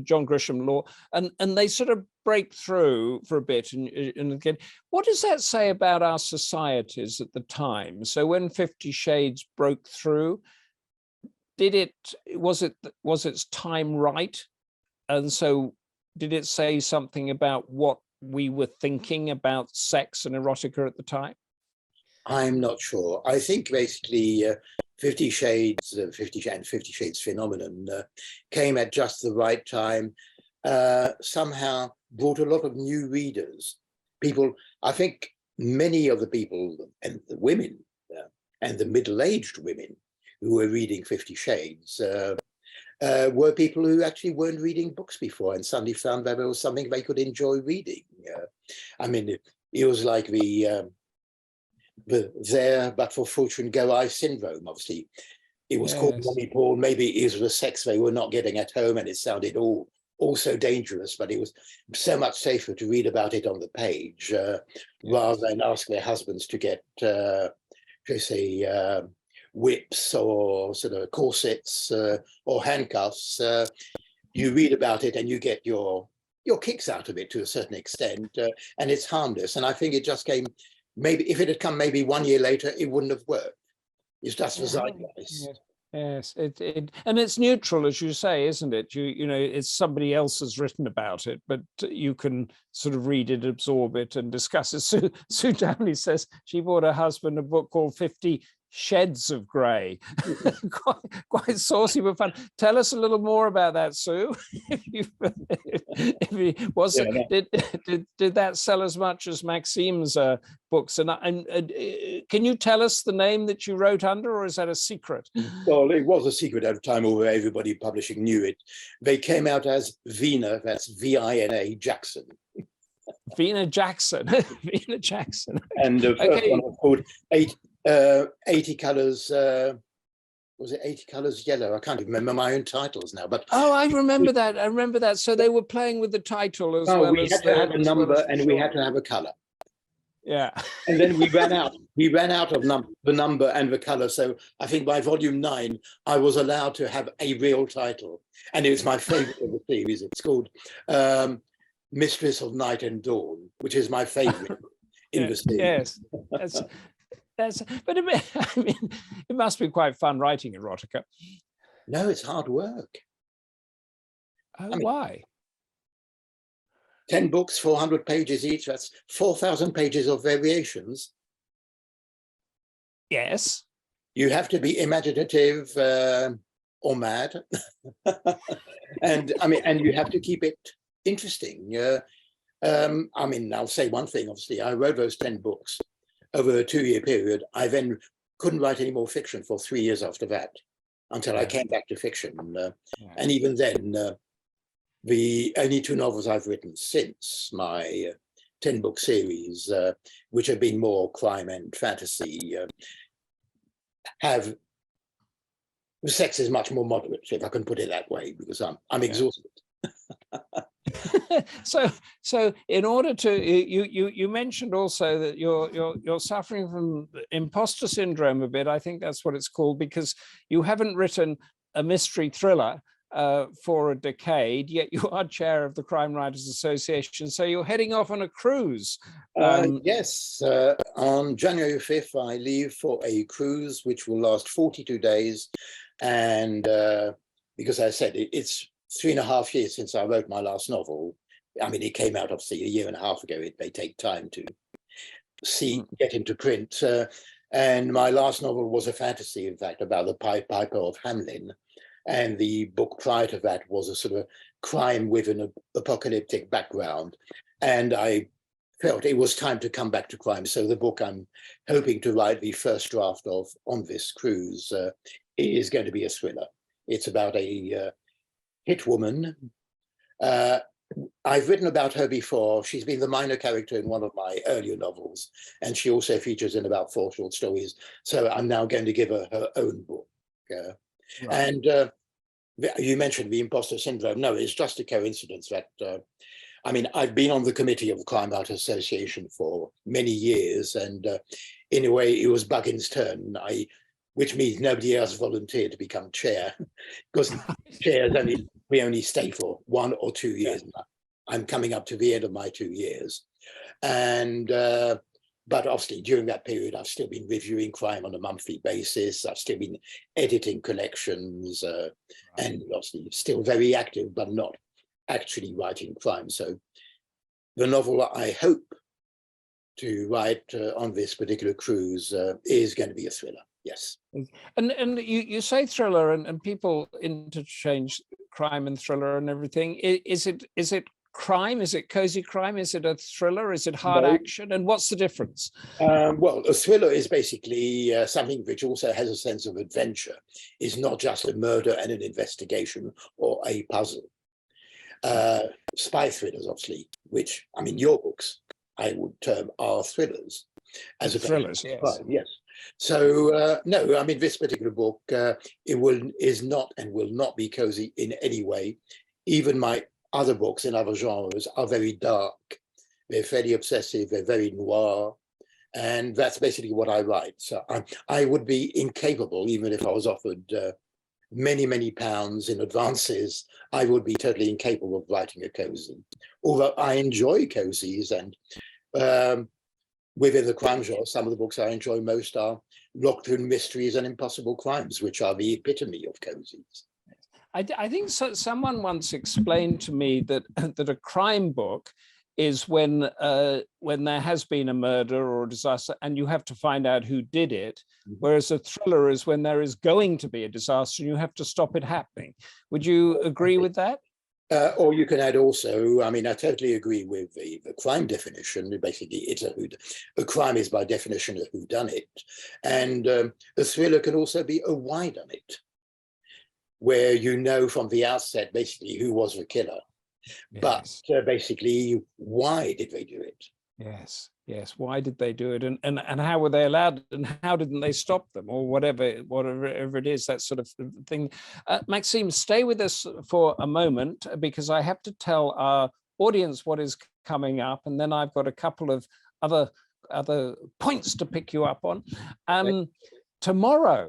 John Grisham law, and they sort of break through for a bit. And again, what does that say about our societies at the time? So when 50 Shades broke through, was its time right? And so did it say something about what we were thinking about sex and erotica at the time? I'm not sure. I think basically 50 Shades, 50 Shades phenomenon came at just the right time, somehow brought a lot of new readers. People, I think many of the people and the women and the middle-aged women who were reading 50 Shades were people who actually weren't reading books before and suddenly found that it was something they could enjoy reading. I mean, it was like the there, but for fortune go I syndrome, obviously. It was called Mommy Paul. Maybe it was the sex they were not getting at home, and it sounded all so dangerous, but it was so much safer to read about it on the page rather than ask their husbands to get, whips or sort of corsets or handcuffs. You read about it and you get your kicks out of it to a certain extent, and it's harmless. And I think it just came, maybe if it had come maybe 1 year later, it wouldn't have worked. It's just the zeitgeist. Yes, and it's neutral, as you say, isn't it? You know, it's somebody else has written about it, but you can sort of read it, absorb it, and discuss it. Sue Downey says she bought her husband a book called 50 Shades of Grey. quite saucy but fun. Tell us a little more about that, Sue. Did that sell as much as Maxim's books? And can you tell us the name that you wrote under, or is that a secret? Well, it was a secret at the time, although everybody publishing knew it. They came out as Vina, that's V-I-N-A, Jackson. Vina Jackson. Vina Jackson. And the first one was called 80 Colors, was it 80 Colors Yellow? I can't even remember my own titles now. But I remember that. I remember that. So they were playing with the title as well. We had to have a number and we had to have a color. Yeah. And then we ran out. We ran out of the number and the color. So I think by volume 9, I was allowed to have a real title, and it was my favorite of the series. It's called Mistress of Night and Dawn, which is my favorite in the series. Yes. But I mean, it must be quite fun writing erotica. No, it's hard work. Why? 10 books, 400 pages each. That's 4,000 pages of variations. Yes. You have to be imaginative or mad, and you have to keep it interesting. I'll say one thing. Obviously, I wrote those 10 books over a 2-year period. I then couldn't write any more fiction for 3 years after that, until I came back to fiction. And even then, the only 2 novels I've written since my 10-book series, which have been more crime and fantasy, have the sex is much more moderate, if I can put it that way, because I'm exhausted. So in order to, you mentioned also that you're suffering from imposter syndrome a bit. I think that's what it's called, because you haven't written a mystery thriller for a decade, yet you are chair of the Crime Writers Association. So you're heading off on a cruise. Yes, on January 5th, I leave for a cruise which will last 42 days. And because I said it's 3.5 years since I wrote my last novel. I mean, it came out obviously 1.5 years ago. It may take time to get into print. And my last novel was a fantasy, in fact, about the Pied Piper of Hamelin. And the book prior to that was a sort of crime with an apocalyptic background. And I felt it was time to come back to crime. So the book I'm hoping to write the first draft of on this cruise is going to be a thriller. It's about a hit woman. I've written about her before. She's been the minor character in one of my earlier novels, and she also features in about 4 short stories. So I'm now going to give her her own book. Right. And you mentioned the imposter syndrome. No, it's just a coincidence that, I mean, I've been on the committee of the Crime Writers Association for many years, and in a way it was Buggin's turn, which means nobody else volunteered to become chair, because chairs we only stay for 1 or 2 years. Yeah. I'm coming up to the end of my 2 years. And but obviously during that period, I've still been reviewing crime on a monthly basis. I've still been editing collections, and obviously still very active, but not actually writing crime. So the novel I hope to write on this particular cruise is going to be a thriller. Yes. And you say thriller, and people interchange crime and thriller and everything. Is it crime? Is it cozy crime? Is it a thriller? Is it hard action? And what's the difference? Well, a thriller is basically something which also has a sense of adventure. It's not just a murder and an investigation or a puzzle. Spy thrillers, obviously, which, I mean, your books, I would term are thrillers. As a thrillers, yes. Yes. So, no, I mean, this particular book, is not and will not be cozy in any way. Even my other books in other genres are very dark. They're fairly obsessive. They're very noir. And that's basically what I write. So I would be incapable, even if I was offered many, many pounds in advances, I would be totally incapable of writing a cozy. Although I enjoy cozies, and within the crime genre, some of the books I enjoy most are Locked in Mysteries and Impossible Crimes, which are the epitome of cozies. I think someone once explained to me that that a crime book is when there has been a murder or a disaster and you have to find out who did it, whereas a thriller is when there is going to be a disaster and you have to stop it happening. Would you agree with that? Or you can add also, I mean, I totally agree with the crime definition. Basically, it's a crime is by definition a whodunit, and a thriller can also be a whodunit, where you know from the outset basically who was the killer, yes. But basically why did they do it? Yes, yes. Why did they do it, and how were they allowed, and how didn't they stop them, or whatever it is, that sort of thing. Maxime, stay with us for a moment, because I have to tell our audience what is coming up, and then I've got a couple of other points to pick you up on. Tomorrow,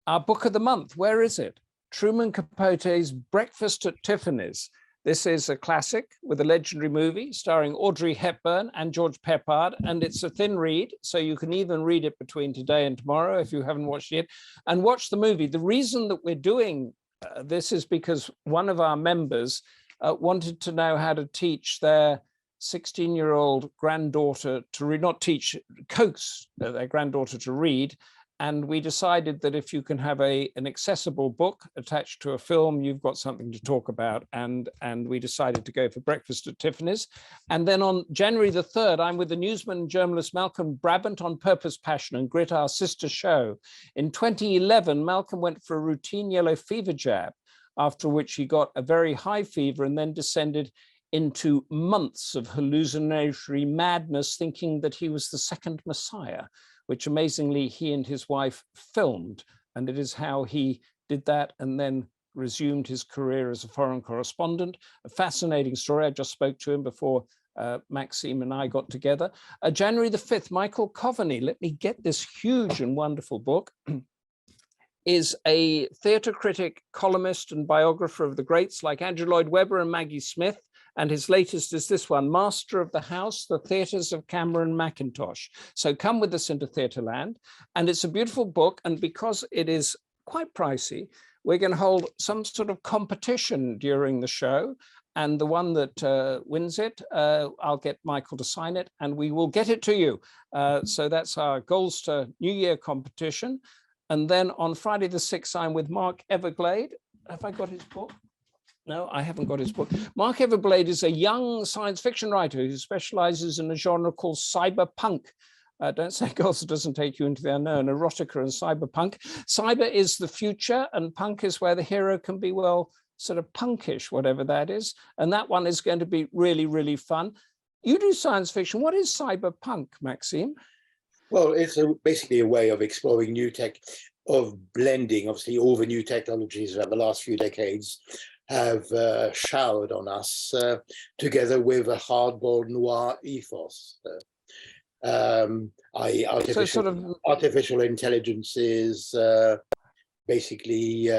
our book of the month. Where is it? Truman Capote's Breakfast at Tiffany's. This is a classic with a legendary movie starring Audrey Hepburn and George Peppard, and it's a thin read, so you can even read it between today and tomorrow if you haven't watched it, and watch the movie. The reason that we're doing this is because one of our members wanted to know how to teach their 16-year-old granddaughter to read, coax their granddaughter to read. And we decided that if you can have an accessible book attached to a film, you've got something to talk about. And we decided to go for Breakfast at Tiffany's. And then on January the 3rd, I'm with the newsman and journalist Malcolm Brabant on Purpose, Passion and Grit, our sister show. In 2011, Malcolm went for a routine yellow fever jab, after which he got a very high fever and then descended into months of hallucinatory madness, thinking that he was the second Messiah, which amazingly he and his wife filmed. And it is how he did that and then resumed his career as a foreign correspondent. A fascinating story. I just spoke to him before Maxime and I got together. January the 5th, Michael Coveney, let me get this huge and wonderful book, is a theatre critic, columnist and biographer of the greats like Andrew Lloyd Webber and Maggie Smith. And his latest is this one, Master of the House, The Theatres of Cameron Mackintosh. So come with us into Theatreland. And it's a beautiful book. And because it is quite pricey, we're going to hold some sort of competition during the show. And the one that wins it, I'll get Michael to sign it and we will get it to you. So that's our Goldster New Year competition. And then on Friday the 6th, I'm with Mark Everglade. Have I got his book? No, I haven't got his book. Mark Everblade is a young science fiction writer who specializes in a genre called cyberpunk. Don't say Goldster doesn't take you into the unknown, erotica and cyberpunk. Cyber is the future and punk is where the hero can be, well, sort of punkish, whatever that is. And that one is going to be really, really fun. You do science fiction. What is cyberpunk, Maxim? Well, it's basically a way of exploring new tech, of blending, obviously, all the new technologies that the last few decades have showered on us, together with a hardboiled noir ethos. Artificial intelligence is basically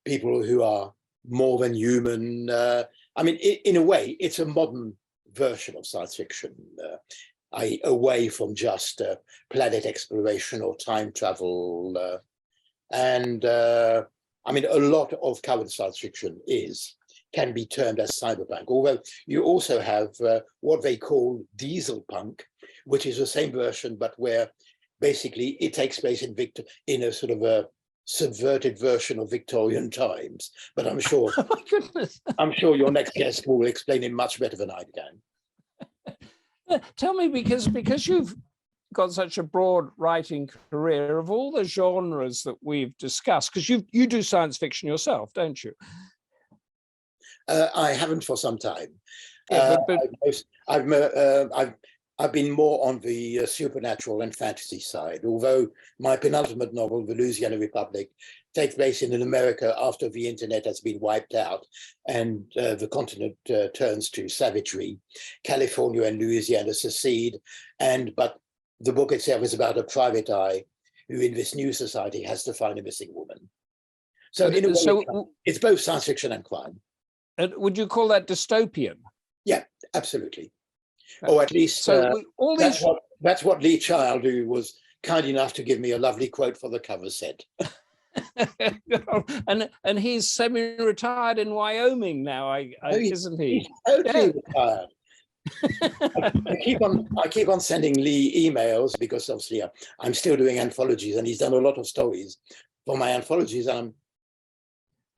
people who are more than human. I mean, in a way, it's a modern version of science fiction, away from just planet exploration or time travel. I mean, a lot of current science fiction can be termed as cyberpunk, although you also have what they call diesel punk, which is the same version, but where basically it takes place in a sort of a subverted version of Victorian times. But I'm sure, oh my goodness. I'm sure your next guest will explain it much better than I can. Tell me, because you've got such a broad writing career, of all the genres that we've discussed, because you do science fiction yourself, don't you? I haven't for some time. Yeah, I've been more on the supernatural and fantasy side, although my penultimate novel, The Louisiana Republic, takes place in America after the internet has been wiped out and the continent turns to savagery. California and Louisiana secede, but the book itself is about a private eye who in this new society has to find a missing woman. So in a way, it's both science fiction and crime. Would you call that dystopian? Yeah, absolutely. Or at least that's what Lee Child, who was kind enough to give me a lovely quote for the cover, said. and he's semi-retired in Wyoming now, isn't he? He's totally retired. I keep on sending Lee emails because obviously I'm still doing anthologies, and he's done a lot of stories for my anthologies, and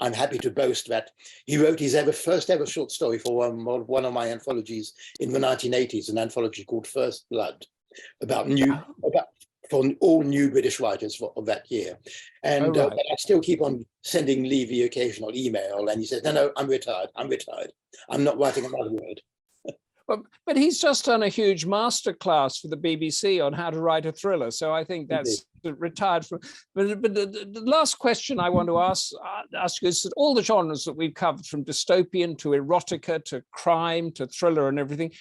I'm happy to boast that he wrote his first ever short story for one of my anthologies in the 1980s, an anthology called First Blood, for all new British writers of that year. And I still keep on sending Lee the occasional email, and he says, no, I'm retired. I'm not writing another word. But he's just done a huge masterclass for the BBC on how to write a thriller. So I think that's retired from. But the last question I want to ask you is that all the genres that we've covered, from dystopian to erotica to crime to thriller and everything,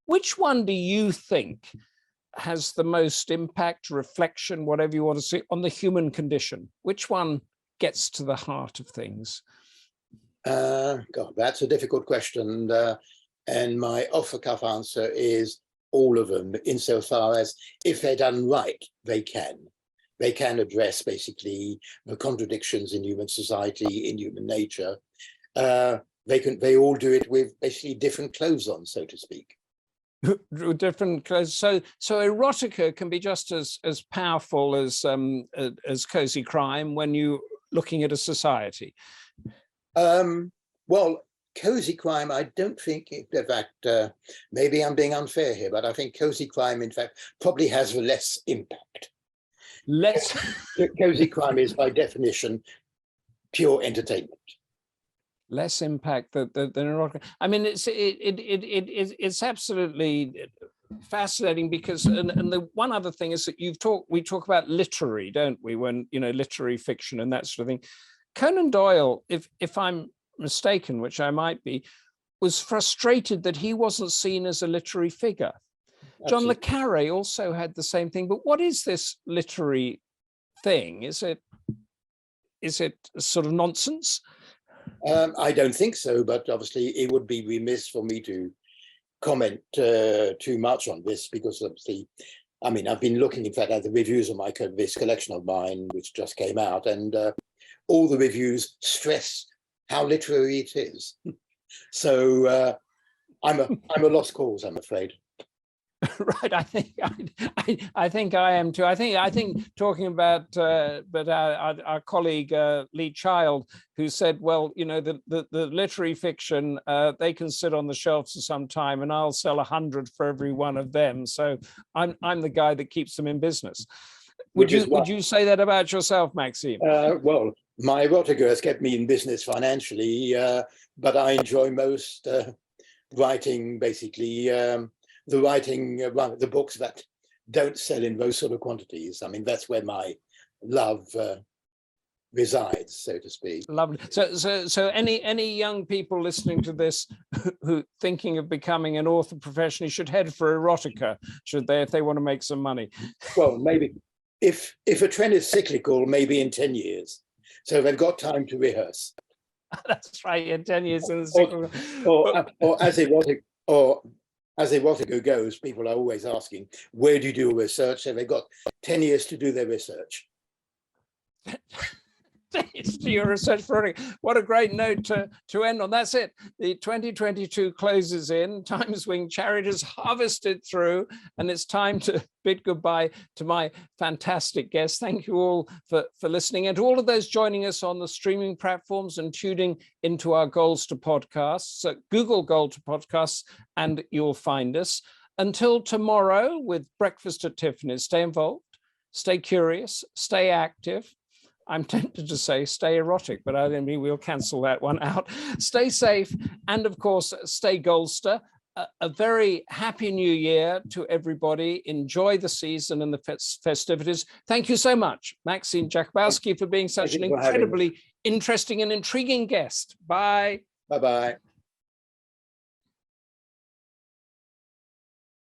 which one do you think has the most impact, reflection, whatever you want to say, on the human condition? Which one gets to the heart of things? God, that's a difficult question. And my off-the-cuff answer is all of them, insofar as if they're done right, they can address basically the contradictions in human society, in human nature. They all do it with basically different clothes on, so to speak. Different clothes. So erotica can be just as powerful as cozy crime when you're looking at a society. Well, cozy crime, I don't think, in fact, maybe I'm being unfair here, but I think cozy crime, in fact, probably has less impact. Cozy crime is, by definition, pure entertainment. Less impact than erotica. I mean, it's absolutely fascinating because, and the one other thing is that we talk about literary, don't we? When literary fiction and that sort of thing. Conan Doyle, if I'm mistaken, which I might be, was frustrated that he wasn't seen as a literary figure. Absolutely. John le Carré also had the same thing. But what is this literary thing? Is it sort of nonsense? I don't think so, but obviously it would be remiss for me to comment too much on this, because obviously, I mean, I've been looking, in fact, at the reviews of this collection of mine, which just came out, and all the reviews stress how literary it is. So I'm a lost cause, I'm afraid. Right, I think I am too. I think talking about but our colleague Lee Child, who said, well, you know, the literary fiction, they can sit on the shelves for some time, and I'll sell 100 for every one of them. So I'm the guy that keeps them in business. Would you say that about yourself, Maxim? Well, my erotica has kept me in business financially, but I enjoy most writing, basically. The books that don't sell in those sort of quantities. I mean, that's where my love resides, so to speak. Lovely. So any young people listening to this who thinking of becoming an author professionally should head for erotica, should they, if they want to make some money? Well, maybe if a trend is cyclical, maybe in 10 years. So they've got time to rehearse. That's right, in 10 years in the cyclical. Or as erotica goes, people are always asking, where do you do research? So they've got 10 years to do their research. To your research project. What a great note to end on. That's it. The 2022 closes in. Time Swing Chariot has harvested through, and it's time to bid goodbye to my fantastic guests. Thank you all for listening, and to all of those joining us on the streaming platforms and tuning into our Goldster podcasts. So Google Goldster podcasts and you'll find us. Until tomorrow with Breakfast at Tiffany's, stay involved, stay curious, stay active. I'm tempted to say stay erotic, but I think we'll cancel that one out. Stay safe, and of course, stay Goldster. A very happy new year to everybody. Enjoy the season and the festivities. Thank you so much, Maxim Jakubowski, for being such an incredibly interesting and intriguing guest. Bye. Bye-bye.